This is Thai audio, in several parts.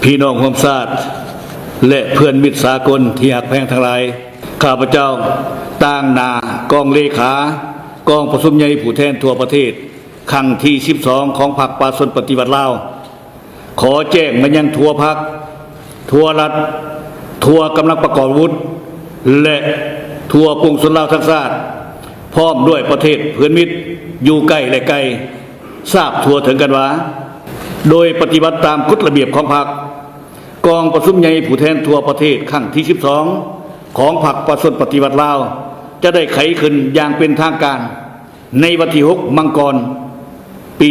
พี่น้องร่วมชาติและเพื่อนมิตรสากลที่หักแพงทั้งหลายข้าพเจ้าต่างหน้ากองเลขากองประชุมใหญ่ผู้แทนทั่วประเทศครั้งที่12ของพรรคประชาชนปฏิวัติลาวขอแจ้งมายังทั่วพรรคทั่วรัฐทั่วกำลังประกอบอาวุธและทั่วปวงชนลาวทั้งชาติพร้อมด้วยประเทศเพื่อนมิตรอยู่ใกล้และไกลทราบทั่วถึงกันว่าโดยปฏิบัติตามกฎระเบียบของพรรคกองประชุมใหญ่ผู้แทนทั่วประเทศครั้งที่12ของพรรคประชาชนปฏิวัติลาวจะได้ไขขึ้นอย่างเป็นทางการในวันที่6 มังกรปี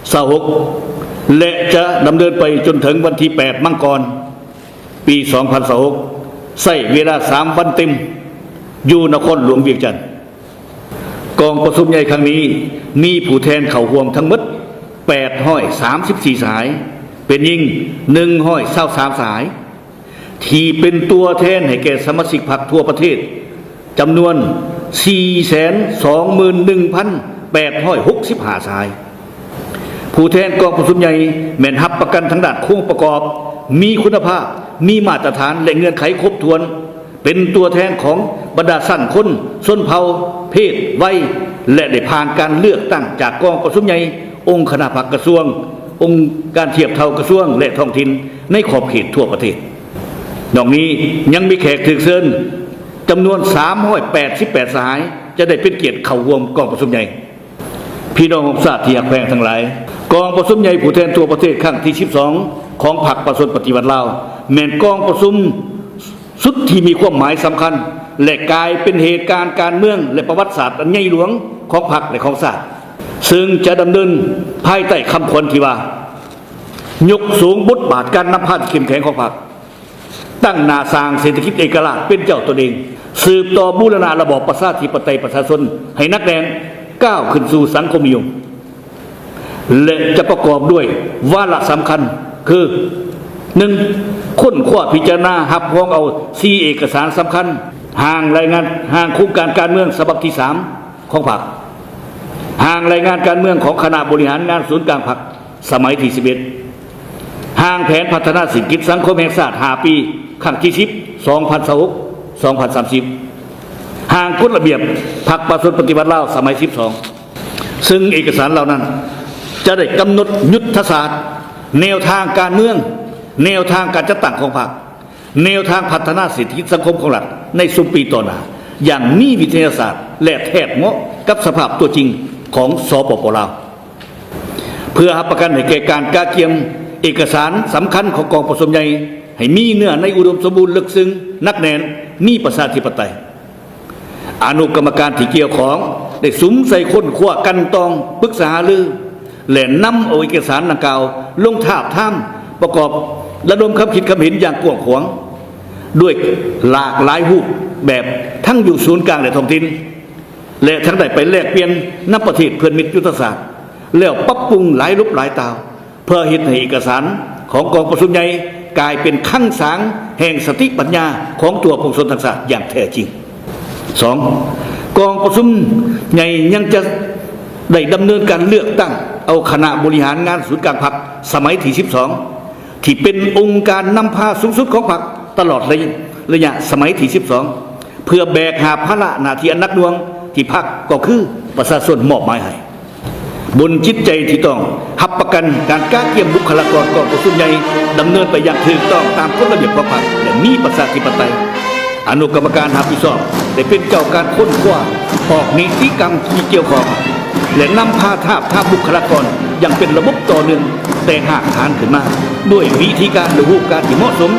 2026และจะดำเนินไปจนถึงวันที่8 มังกรปี2026ใช้เวลา3 วันเต็มอยู่นครหลวงเวียงจันทน์กองประชุมใหญ่ครั้งนี้มีผู้แทนเข้าร่วมทั้งหมด834สายเป็นยิ่ง123สายที่เป็นตัวแทนให้แก่สมาชิกพรรคทั่วประเทศจำนวน 421,865 สายผู้แทนกองประชุมใหญ่แม่นรับประกันทั้งด้านโครงประกอบมีคุณภาพมีมาตรฐานและเงื่อนไขครบถ้วนเป็นตัวแทนของบรรดาสั้นคนชนเผ่าเพศวัยและได้ผ่านการเลือกตั้งจากกองประชุมใหญ่องค์คณะพรรคกระทรวงองค์การเทียบเท่ากระทรวงและท้องถิ่นในขอบเขตทั่วประเทศนอกนี้ยังมีแขกถึกเชิญจำนวน388สายจะได้เป็นเกียรติเข้าร่วมกองประชุมใหญ่พี่น้องของชาติที่หักแพงทั้งหลายกองประชุมใหญ่ผู้แทนทั่วประเทศครั้งที่12ของพรรคประชาชนปฏิวัติลาวแม่นกองประชุมสุดที่มีความหมายสำคัญและกลายเป็นเหตุการณ์การเมืองและประวัติศาสตร์อันใหญ่หลวงของพรรคและของชาติซึ่งจะดำเนินภายใต้คำขวัญที่ว่ายกสูงบทบาทการนำพาเข้มแข็งของพรรคตั้งหน้าสร้างเศรษฐกิจเอกราชเป็นเจ้าตัวเองสืบต่อบูรณาระบอบประชาธิปไตยประชาชนให้นักแดนก้าวขึ้นสู่สังคมนิยมและจะประกอบด้วยวาระสำคัญคือ 1. ค้นคว้าพิจารณาหับพ้องเอา4เอกสารสำคัญห่างรายงานห่างโครงการการเมืองฉบับที่3ของพรรคห่างรายงานการเมืองของคณะบริหารงานศูนย์กลางพรรคสมัยที่11ห่างแผนพัฒนาเศรษฐกิจสังคมแห่งชาติ5 ปีครั้งที่10 2026-2030ห่างกฎระเบียบพรรคประชาชนปฏิวัติลาวสมัย12ซึ่งเอกสารเหล่านั้นจะได้กำหนดยุทธศาสตร์แนวทางการเมืองแนวทางการจัดตั้งของพรรคแนวทางพัฒนาเศรษฐกิจสังคมของรัฐในสุปีต่อหน้าอย่างมีวิทยาศาสตร์และแทบเหมาะกับสภาพตัวจริงของสปป.ลาวเพื่อรับประกันให้แก่การกาเกียมเอกสารสำคัญของกองประชุมใหญ่ให้มีเนื้อในอุดมสมบูรณ์ลึกซึ้งนักแน่นมีประชาธิปไตยอนุกรรมการที่เกี่ยวข้องได้สุมใส่ค้นคว้ากันตองปรึกษาหารือและนำเอาเอกสารดังกล่าวลงทาบทามประกอบระดมความคิดความเห็นอย่างกว้างขวางด้วยหลากหลายรูปแบบทั้งอยู่ศูนย์กลางและท้องถิ่นและทั้งได้ไปแลกเปลี่ยนนับประเทศเพื่อนมิตรยุทธศาสตร์แล้วปรับปรุงหลายรูปหลายตาวเพื่อเห็นให้เอกสารของกองประชุมใหญ่กลายเป็นขั้งสางแห่งสติปัญญาของตัวปวงชนทั้งชาติอย่างแท้จริง 2. กองประชุมใหญ่ยังจะได้ดำเนินการเลือกตั้งเอาคณะบริหารงานศูนย์กลางพรรคสมัยที่12ที่เป็นองค์การนำพาสูงสุดของพรรคตลอดระยะสมัยที่12เพื่อแบกหาภาระหน้าที่อันหนักหน่วงที่พรรคก็คือประชาชนมอบหมายให้บนจิตใจที่ต้องรับประกันการกาเกียมบุคลากรกองประชุมใหญ่ดำเนินไปอย่างถูกต้องตามกฎระเบียบของพรรคและมีประชาธิปไตยอนุกรรมการรับผิดชอบได้เป็นเจ้าการค้นคว้าออกนิติกรรมที่เกี่ยวข้องและนำพาท่าบุคลากรอย่างเป็นระบบต่อเนื่องแต่หากฐานขึ้นมาด้วยวิธีการหรือรูปการที่เหมาะสม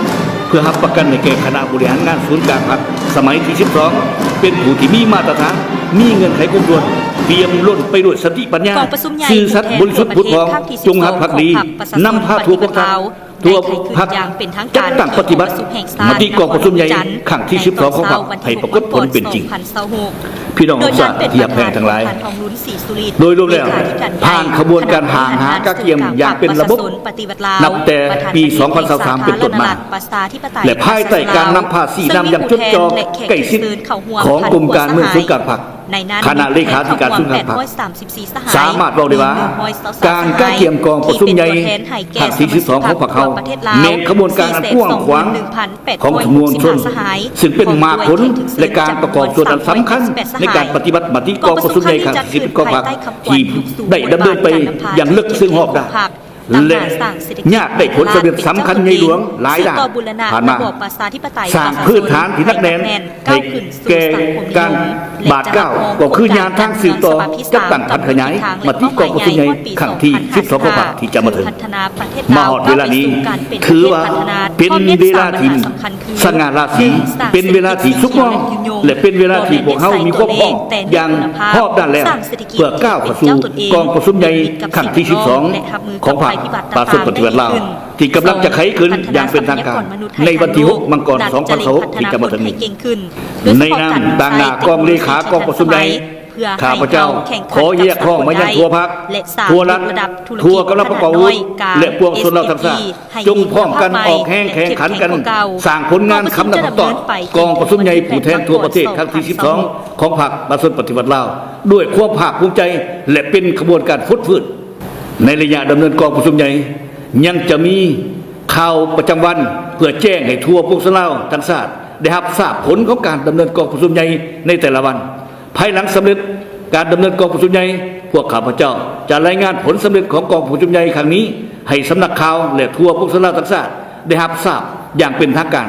เพื่อรับประกันให้แก่คณะบริหารงานศูนย์กลางพรรคสมัยที่12เป็นผู้ที่มีมาตรฐานมีเงื่อนไขครบถ้วนเปี่ยมล้นไปด้วยสติปัญญาซื่อสัตย์บริสุทธิ์ผุดพองจงรักภักดีนำพาทั่วประเทศ ทั่วพักจัดตั้งปฏิบัติมติกองประชุมใหญ่ครั้งที่12ของพรรคให้ปรากฏผลเป็นจริงพี่น้องทุกท่านที่อยากแพงทั้งหลายโดยรวมแล้วผ่านขบวนการห่างหากาเกียมอย่างเป็นระบบนับแต่ปี 2023 เป็นต้นมาและภายใต้การนำพาสีนำอย่างจดจ่อใกล้ชิดของกรมการเมืองศูนย์กลางพรรคคณะเลขาธิการศูนย์กลางพรรคสามารถบอกได้ว่าการกาเกียมกองประชุมใหญ่ครั้งที่12ของพรรคเขาเน้นขบวนการอันกว้างขวางของมวลชนซึ่งเป็นมากผลและการประกอบส่วนอันสำคัญในการปฏิบัติมติกองประชุมใหญ่ครั้งที่10ของพรรคที่ได้ดำเนินไปอย่างลึกซึ้งรอบด้านและญาติได้ผลสำเร็จสำคัญในหลวงหลายด้านผ่านมาสร้างพื้นฐานที่นักแน่นให้แก่การบาดเก้าก็คือยานทางสืบต่อจัดตั้งพันขยายมติกองประชุมใหญ่ครั้งที่12ของพรรคที่จะมาถึงมาหอดเวลานี้ถือว่าเป็นเวลาที่สง่าราศีเป็นเวลาที่สุขมองและเป็นเวลาที่พวกเขามีความพร้อมอย่างรอบด้านแล้วเพื่อก้าวเข้าสู่กองประชุมใหญ่ครั้งที่12ของพรรคปราศปฏิวัติลาวที่กำลังจะไขขึ้นอย่างเป็นทางการในวันที่6มังกร2026ที่จะมาถึงนี้ในนามต่างหน้ากองเลขากองประชุมใหญ่ข้าพเจ้าขอแยกข้องมายังทั่วพรรคทั่วรัฐทั่วกำลังประกอบอาวุธและพวกชนเราทั้งชาติจงพร้อมกันออกแห่งแข่งขันกันสร้างผลงานคำนับต่อกองประชุมใหญ่ผู้แทนทั่วประเทศครั้งที่12ของพรรคปราศปฏิวัติลาวด้วยความภาคภูมิใจและเป็นขบวนการฟุตฟืดในระยะดำเนินกองประชุมใหญ่ยังจะมีข่าวประจำวันเพื่อแจ้งให้ทั่วพวกชนเราทั้งชาติได้รับทราบผลของการดำเนินกองประชุมใหญ่ในแต่ละวันภายหลังสำเร็จการดำเนินกองประชุมใหญ่พวกข้าพเจ้าจะรายงานผลสำเร็จของกองประชุมใหญ่ครั้งนี้ให้สำนักข่าวและทั่วพวกชนเราทั้งชาติได้รับทราบอย่างเป็นทางการ